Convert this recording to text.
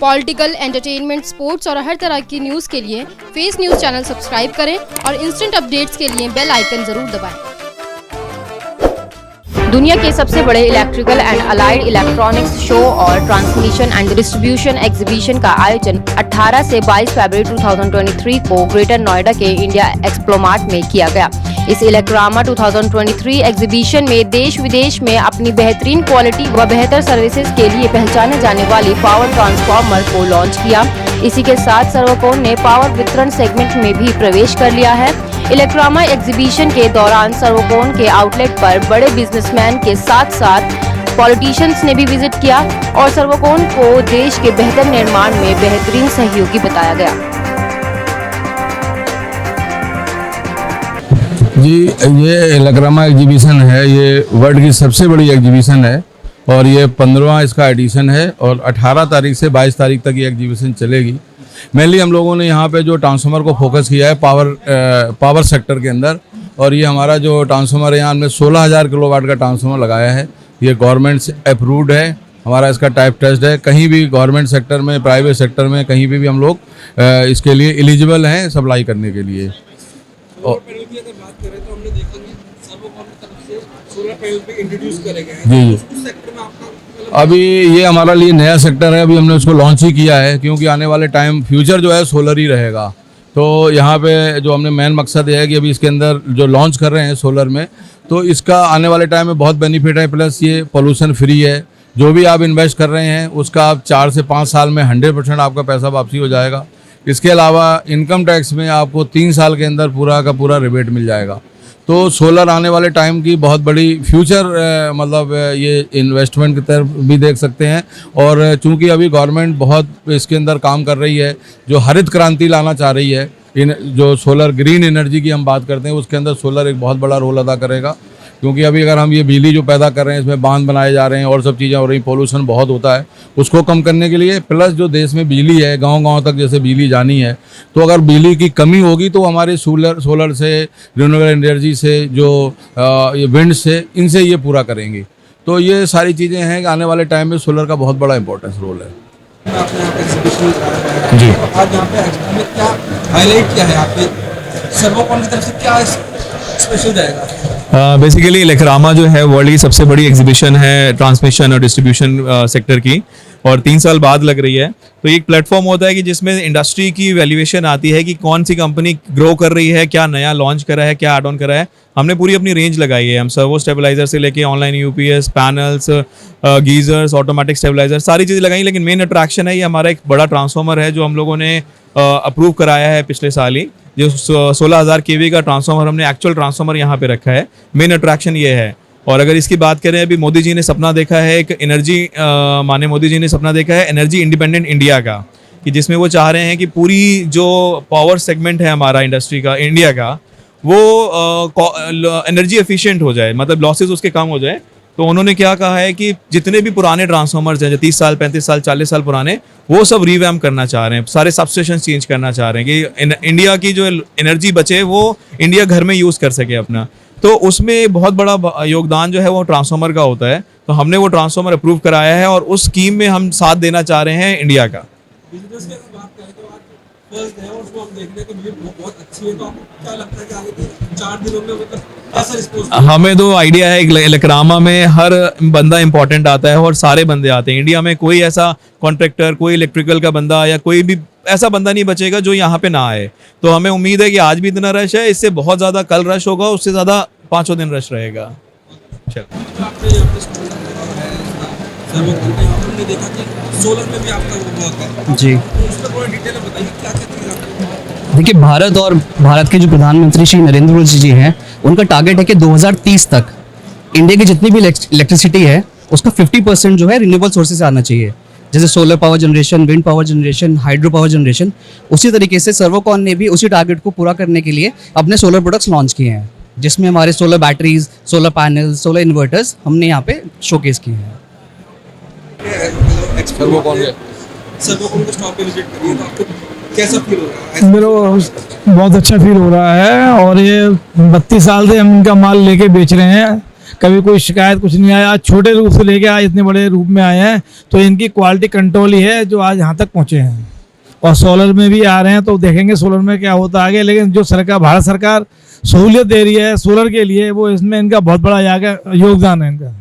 Political, entertainment, sports और हर तरह की न्यूज़ के लिए फेस न्यूज़ चैनल सब्सक्राइब करें और इंस्टेंट अपडेट्स के लिए बेल आइकन जरूर दबाएं। दुनिया के सबसे बड़े electrical and allied electronics show और ट्रांसमिशन एंड डिस्ट्रीब्यूशन एग्जीबिशन का आयोजन 18 से 22 फरवरी 2023 को ग्रेटर नोएडा के इंडिया एक्सप्लोमार्ट में किया गया। इस इलेक्ट्रामा 2023 एग्जीबिशन में देश विदेश में अपनी बेहतरीन क्वालिटी व बेहतर सर्विसेज के लिए पहचाने जाने वाली पावर ट्रांसफार्मर को लॉन्च किया। इसी के साथ सर्वोकोन ने पावर वितरण सेगमेंट में भी प्रवेश कर लिया है। इलेक्ट्रामा एग्जीबिशन के दौरान सर्वोकोन के आउटलेट पर बड़े बिजनेसमैन के साथ साथ पॉलिटिशियंस ने भी विजिट किया और सर्वोकोन को देश के बेहतर निर्माण में बेहतरीन सहयोगी बताया गया। जी, ये इलेक्ट्रामा एग्जीबिशन है, ये वर्ल्ड की सबसे बड़ी एग्जीबिशन है और ये 15वां इसका एडिशन है और 18 तारीख से 22 तारीख तक ये एग्जीबिशन चलेगी। मेनली हम लोगों ने यहाँ पे जो ट्रांसफार्मर को फोकस किया है पावर सेक्टर के अंदर, और ये हमारा जो ट्रांसफार्मर है यहाँ हमने 16,000 किलोवाट का ट्रांसफार्मर लगाया है। ये गवर्नमेंट से अप्रूव्ड है, हमारा इसका टाइप टेस्ट है। कहीं भी गवर्नमेंट सेक्टर में, प्राइवेट सेक्टर में, कहीं भी हम लोग इसके लिए एलिजिबल हैं सप्लाई करने के लिए। सोलर पैनल की अगर बात करें तो हमने देखा कि सर्वोकोन की तरफ से सोलर पैनल पे इंट्रोड्यूस करे गए हैं। जी, उस सेक्टर में आपका अभी ये हमारा लिए नया सेक्टर है, अभी हमने उसको लॉन्च ही किया है क्योंकि आने वाले टाइम फ्यूचर जो है सोलर ही रहेगा। तो यहाँ पे जो हमने मेन मकसद ये है कि अभी इसके अंदर जो लॉन्च कर रहे हैं सोलर में, तो इसका आने वाले टाइम में बहुत बेनिफिट है। प्लस ये पोल्यूशन फ्री है। जो भी आप इन्वेस्ट कर रहे हैं उसका आप 4 से 5 साल में 100% आपका पैसा वापसी हो जाएगा। इसके अलावा इनकम टैक्स में आपको 3 साल के अंदर पूरा का पूरा रिबेट मिल जाएगा। तो सोलर आने वाले टाइम की बहुत बड़ी फ्यूचर मतलब ये इन्वेस्टमेंट की तरफ भी देख सकते हैं। और चूंकि अभी गवर्नमेंट बहुत इसके अंदर काम कर रही है, जो हरित क्रांति लाना चाह रही है, जो सोलर ग्रीन एनर्जी की हम बात करते हैं, उसके अंदर सोलर एक बहुत बड़ा रोल अदा करेगा। क्योंकि अभी अगर हम ये बिजली जो पैदा कर रहे हैं, इसमें बांध बनाए जा रहे हैं और सब चीज़ें हो रही, पोल्यूशन बहुत होता है, उसको कम करने के लिए, प्लस जो देश में बिजली है, गांव-गांव तक जैसे बिजली जानी है, तो अगर बिजली की कमी होगी तो हमारे सोलर से, रिन्यूएबल एनर्जी से, जो ये विंड से, इनसे ये पूरा करेंगे। तो ये सारी चीज़ें हैं कि आने वाले टाइम में सोलर का बहुत बड़ा इंपॉर्टेंस रोल है। जी, आज यहाँ पे एग्जीबिशन में क्या हाईलाइट किया है आपके सर्वोकोन की तरफ से, क्या स्पेशल जाएगा? बेसिकली इलेक्ट्रामा जो है वर्ल्ड की सबसे बड़ी एग्जीबिशन है ट्रांसमिशन और डिस्ट्रीब्यूशन सेक्टर की, और 3 साल बाद लग रही है। तो एक प्लेटफॉर्म होता है कि जिसमें इंडस्ट्री की वैल्यूएशन आती है कि कौन सी कंपनी ग्रो कर रही है, क्या नया लॉन्च करा है, क्या ऐड ऑन करा है। हमने पूरी अपनी रेंज लगाई है। हम सर्वो स्टेबलाइजर से लेके online UPS, panels, geysers, automatic stabiliser, सारी चीज़ें लगाई। लेकिन मेन अट्रैक्शन है ये हमारा एक बड़ा ट्रांसफार्मर है जो हम लोगों ने अप्रूव कराया है पिछले साल ही, जो 16,000 kV का ट्रांसफार्मर हमने एक्चुअल ट्रांसफार्मर यहाँ पे रखा है। मेन अट्रैक्शन ये है। और अगर इसकी बात करें, अभी मोदी जी ने सपना देखा है एक एनर्जी माने मोदी जी ने सपना देखा है एनर्जी इंडिपेंडेंट इंडिया का, कि जिसमें वो चाह रहे हैं कि पूरी जो पावर सेगमेंट है हमारा इंडस्ट्री का, इंडिया का, वो एनर्जी एफिशिएंट हो जाए, मतलब लॉसेस उसके कम हो जाए। तो उन्होंने क्या कहा है कि जितने भी पुराने ट्रांसफार्मर्स हैं जो 30 साल, 35 साल, 40 साल पुराने, वो सब रिवैम्प करना चाह रहे हैं, सारे सबस्टेशन चेंज करना चाह रहे हैं कि इंडिया की जो एनर्जी बचे वो इंडिया घर में यूज़ कर सके अपना। तो उसमें बहुत बड़ा योगदान जो है वो ट्रांसफार्मर का होता है। तो हमने वो ट्रांसफार्मर अप्रूव कराया है और उस स्कीम में हम साथ देना चाह रहे हैं इंडिया का। बिजनेस की अगर बात करें तो आज फर्स्ट है और उसको हम देखने को मिली बहुत अच्छी है। तो आपको क्या लगता है कि आगे के 4 दिनों में मतलब ऐसा रिस्पॉन्स? हमें तो आइडिया है इलेक्ट्रामा में हर बंदा इंपॉर्टेंट आता है और सारे बंदे आते हैं। इंडिया में कोई ऐसा कॉन्ट्रैक्टर, कोई इलेक्ट्रिकल का बंदा या कोई भी ऐसा बंदा नहीं बचेगा जो यहाँ पे ना आए। तो हमें उम्मीद है कि आज भी इतना रश है, इससे बहुत ज़्यादा कल रश होगा, उससे ज़्यादा 5 दिन रश रहेगा। चल, देखा कि सोलर में भी आपका वर्क है जी, उस पर थोड़ा डिटेल में बताइए क्या क्या चीज़ आपको? देखिए, भारत के जो प्रधानमंत्री श्री नरेंद्र मोदी जी हैं, उनका टारगेट है कि 2030 तक इंडिया की जितनी भी इलेक्ट्रिसिटी है उसका 50% जो है रिन्यूएबल सोर्सेज से आना चाहिए। जैसे solar power generation, wind power generation, hydro power generation. उसी तरीके से सर्वोकॉन ने भी उसी टारगेट को पूरा करने के लिए अपने सोलर प्रोडक्ट्स लॉन्च किए हैं, जिसमें हमारे solar batteries, solar panel, solar inverters हमने यहाँ पे शोकेस किए हैं। सर्वोकोन को स्टॉप पे विजिट करिए तो आपको कैसा फील हो रहा है? मेरे को बहुत अच्छा फील हो रहा है और ये 32 साल से हम इनका माल लेके बेच रहे हैं कभी कोई शिकायत कुछ नहीं आया। आज छोटे रूप से लेके आज इतने बड़े रूप में आए हैं, तो इनकी क्वालिटी कंट्रोल ही है जो आज यहाँ तक पहुँचे हैं। और सोलर में भी आ रहे हैं, तो देखेंगे सोलर में क्या होता है आगे। लेकिन जो सरकार, भारत सरकार सहूलियत दे रही है सोलर के लिए, वो इसमें इनका बहुत बड़ा योगदान है इनका।